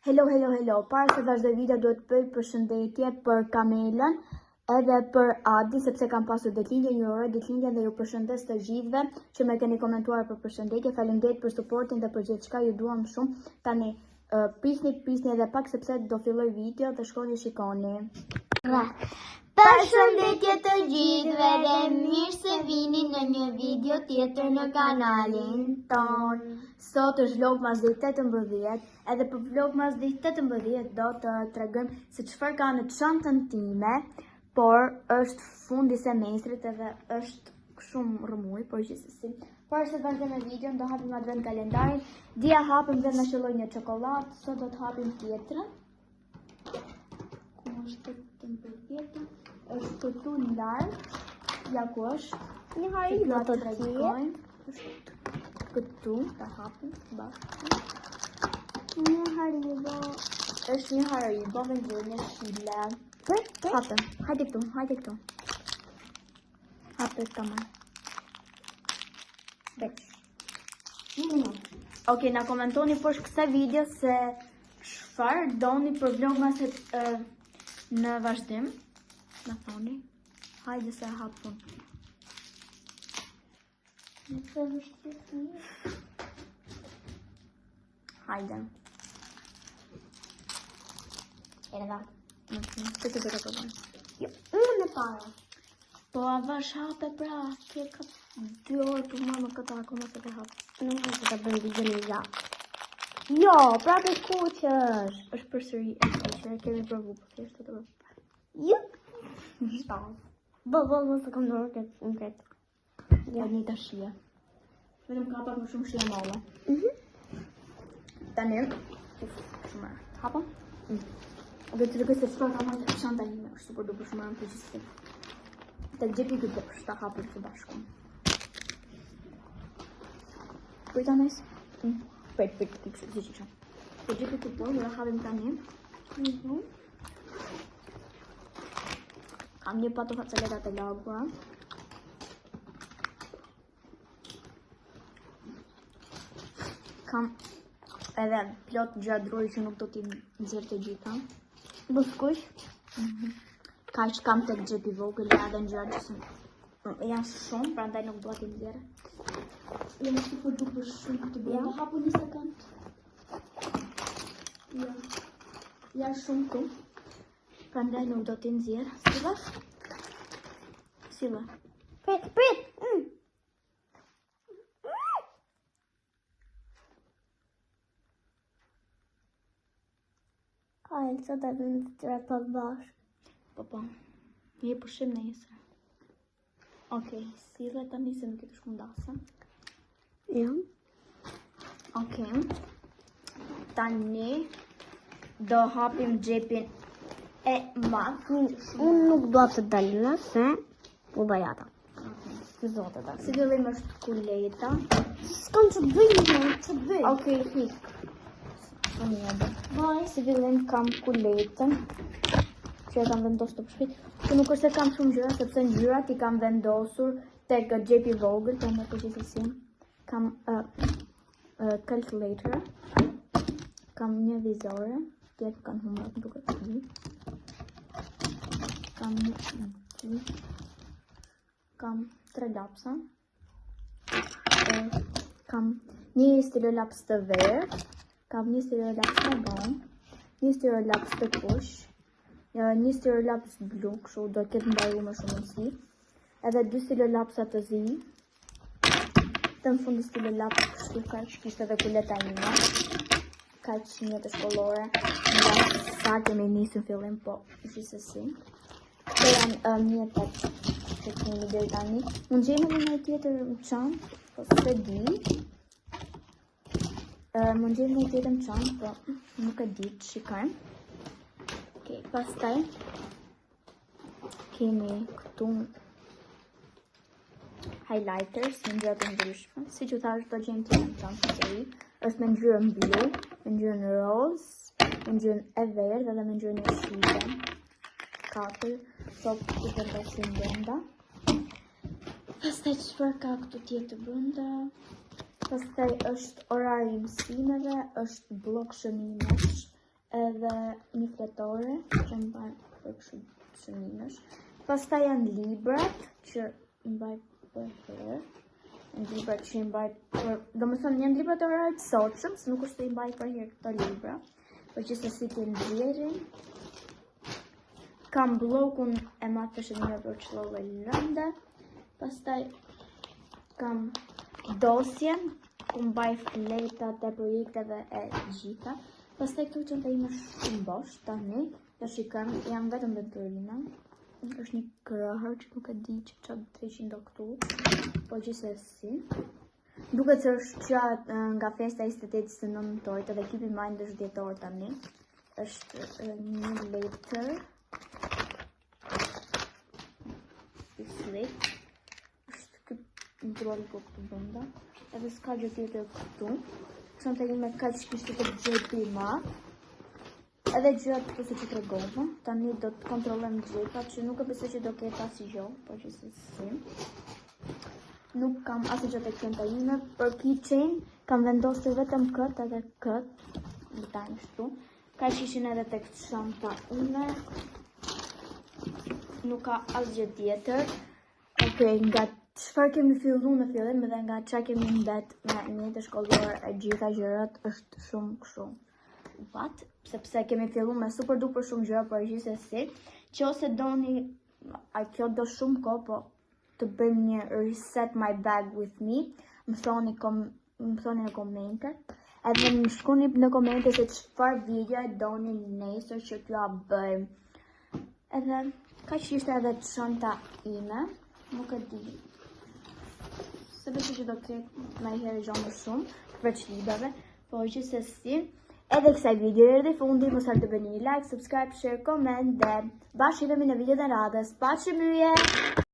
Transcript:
Hello. Para se vazhdoj video duhet të bëj përshëndetje për Kamelën edhe për Adi, sepse kam pasur ditëlindje një orë ditëlindje dhe ju përshëndes të gjithëve që më keni komentuar për përshëndetje. Faleminderit për suportin dhe për gjithçka, ju duam shumë. Tani prisni edhe pak sepse do filloj video dhe shkoni shikoni. Përshëndetje të gjithëve dhe mirë se vini në një video tjetër në kanalin ton. Sot është vlog mas ditë 18, edhe për vlog mas ditë 18 do të tregojmë se çfarë ka në çantën time, por është fundi semestrit edhe është shumë rëmuj, por gjithsesi. Para se të vazhdojmë me videon, do hapim advent kalendarin. Dia hapim dhe na shëlloj një çokoladë, sot do të hapim tjetrën. Ku është temperatura? Është këtu larg. Ja ku është? Një hari do të tregojmë. Është këtu, ta hapim bashkë. Një haribo. Është një haribo me ngjyrë në shile. Hapim. Hajde këtu. Hapim tamam. Okej, na komentoni poshtë kësaj video se çfarë doni për vlogmaset në vazhdim. Na thoni. Hajde se hapun. Hajde. Erga. Këtë të bëjmë. Jo, unë e para. Po avash hape pra, ke ka 2 orë për mamë këta akoma se të hapë. Nuk është të bëjmë video një gjatë. Jo, prapë e kuqësh. Është përsëri e kuqe, kemi provu për thjesht të bërë. Jo. Shpallë. Bo, se kam dorë këtë në kretë. Ja, një të shia. Vetëm ka pak më shumë shia molle. Tani, shumë të hapëm. Dhe të rëgoj se çfarë ka marrë të çanta ime, është super duper shumë për gjithësi. Të gjepi këtë poshtë, ta hapim së bashku. Prit anes? Prit, kikë, gjithë. Të gjepi këtë poshtë, dhe hapim tani. Kam një pato faceleta të lagura. Kam edhe plot gjadrori që nuk do t'i nxjerr të gjitha. Buskush. Kaq kam tek xhepi vogël edhe ngjyrat që janë shumë, prandaj nuk dua t'i nxjerr. Jam super duper shumë të bëj. Hapu një sekond. Ja shumë tu. Prandaj nuk do t'i nxjerr. Silla. Prit. Hajde, sot e bëjmë të tëra pak bashkë. Po. Je pushim nesër. Okej, silla tani se nuk e të shkundasa. Jo. Okej. Tani do hapim xhepin e madh. Unë nuk do të dalina se u bajata. Zote dalë. Si fillim është kuleta. S'kam që bëjmë, Okej, hik. Si fillim kam kuletën, që e kam vendosur të përshpit. Që nuk është se kam shumë ngjyra, sepse ngjyrat i kam vendosur tek xhepi i vogël, të më përgjithësi. Kam calculator, kam një vizore, tjetër kanë humbur në duket të di. Kam 3 lapsa. Kam një stilolaps të verë, kam një stilolaps të bon, një stilolaps të kush, një stilolaps blu, kështu do ketë mbaruar më shumë si, edhe 2 stilolapsa të zi. Të në fundi stilolaps kështu kaq kishte edhe kuleta ime. Kaq një të shkollore, nga sa kemi nisur fillim, po gjithsesi. Këto janë mjetet që kemi deri tani. Mund gjejmë edhe një tjetër çantë, po se di. Mund gjejmë një tjetër çantë, po nuk e di, shikojmë. Okej, pastaj kemi këtu highlighters me ngjyra të ndryshme. Siç u thash, do gjejmë tjetër çantë të ri. Është me ngjyrën blu, me ngjyrën roz, me ngjyrën e verdhë dhe me ngjyrën e shile. 4 top i përbasim brenda. Pastaj çfarë ka këtu tjetër brenda? Pastaj është orari i mësimeve, është blok shënimesh, edhe një fletore që mbaj për kështu shënimesh. Pastaj janë librat që mbaj për herë. Librat që i mbaj për... Do më thonë janë librat e orajt sotshëm, se nuk është të i mbaj për herë këto libra. Për që se si të ndjerin. Kam blokun e matë për shënime për qëllove lënde. Pastaj kam dosjen, ku mbaj fletat e projekteve e gjitha. Pastaj këtu që në të ime shumë bosh, tani, të shikëm, janë vetëm vetërina. është një krahër që nuk e di që qatë 300 këtu, po gjithsesi. Duket se është qatë nga festa 28 së nëntorit, edhe ekipi majnë është djetor tani. Është një letër. Slik. Është këtë një troli po këtu bënda. Edhe s'ka gjë tjetër këtu. Këshon të ime ka që kishtë të gjepi ma. Edhe gjërat përse që të regohë, tani do të kontrolem gjepat që nuk e besoj që do ketë asë gjë, po që se si. Nuk kam asë gjë të kënë të ime, për keychain kam vendosur vetëm këtë edhe këtë, në tajnë shtu. Ka që ishin edhe të këtë shanta ime, nuk ka asë gjë tjetër. Okej, nga çfarë kemi fillu në fillim dhe nga qa kemi mbet me një të shkollore e gjitha gjërat është shumë kështu. Sepse kemi fillu me super duper shumë gjëra për gjithsesi, që ose doni, kjo do shumë ko, po të bëjmë një reset my bag with me, më thoni në komente, edhe më shkuni në komente se çfarë video e doni nesër që t'la bëjmë. Edhe, ka që ishte edhe çanta ime, nuk e di, se besoj që do ketë me herë gjo më shumë, për që librave, po gjithsesi. Edhe kësaj video erdhi fundi, mos harroni të bëni një like, subscribe, share, comment dhe bashkë jemi në video të radhës. Paqë myje!